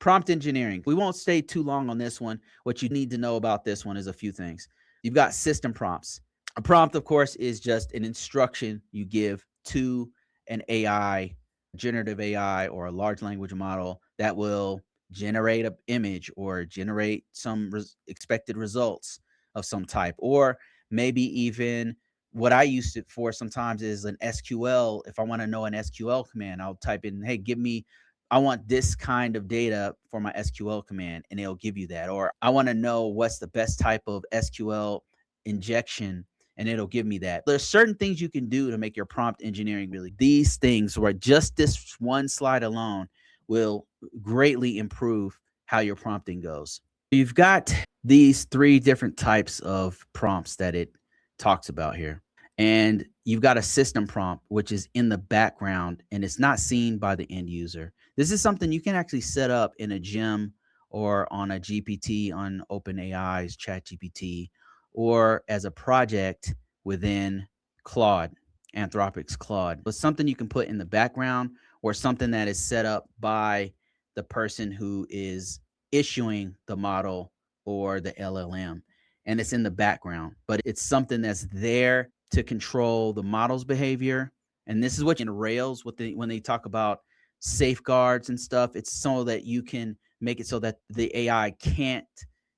Prompt engineering. We won't stay too long on this one. What you need to know about this one is a few things. You've got system prompts. A prompt, of course, is just an instruction you give to an AI, generative AI, or a large language model that will generate an image or generate some expected results of some type, or maybe even what I use it for sometimes is an SQL. If I want to know an SQL command, I'll type in, hey, give me, I want this kind of data for my SQL command, and it'll give you that. Or I want to know what's the best type of SQL injection, and it'll give me that. There's certain things you can do to make your prompt engineering really. These things, where just this one slide alone will greatly improve how your prompting goes. You've got these three different types of prompts that it talks about here. And you've got a system prompt, which is in the background and it's not seen by the end user. This is something you can actually set up in a gem or on a GPT on OpenAI's ChatGPT, or as a project within Claude, Anthropic's Claude. But something you can put in the background, or something that is set up by the person who is issuing the model or the LLM. And it's in the background, but it's something that's there to control the model's behavior. And this is what in Rails, when they talk about safeguards and stuff, it's so that you can make it so that the AI can't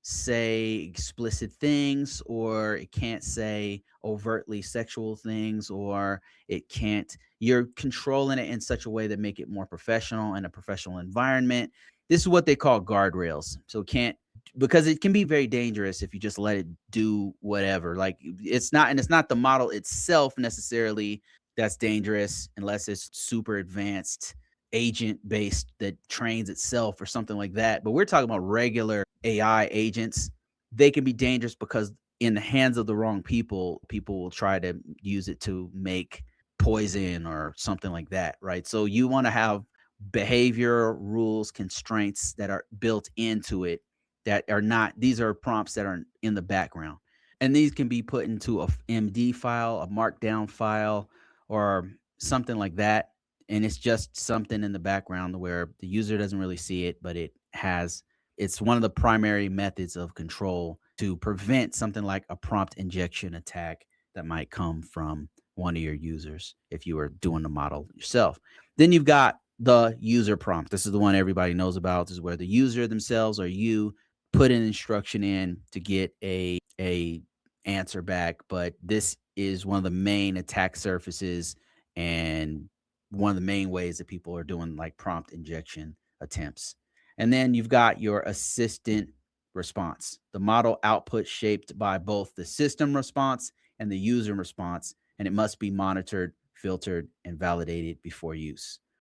say explicit things, or it can't say overtly sexual things, or it can't, you're controlling it in such a way that make it more professional in a professional environment. This is what they call guardrails. So it can't, because it can be very dangerous if you just let it do whatever. Like it's not, and it's not the model itself necessarily that's dangerous, unless it's super advanced agent based that trains itself or something like that. But we're talking about regular AI agents. They can be dangerous because in the hands of the wrong people, people will try to use it to make poison or something like that, right? So you want to have behavior rules, constraints that are built into it, that are not, these are prompts that are in the background. And these can be put into a MD file, a markdown file, or something like that. And it's just something in the background where the user doesn't really see it, but it's one of the primary methods of control to prevent something like a prompt injection attack that might come from one of your users if you were doing the model yourself. Then you've got the user prompt. This is the one everybody knows about. This is where the user themselves or you put an instruction in to get a answer back. But this is one of the main attack surfaces and one of the main ways that people are doing like prompt injection attempts. And then you've got your assistant response, the model output shaped by both the system response and the user response, and it must be monitored, filtered, and validated before use.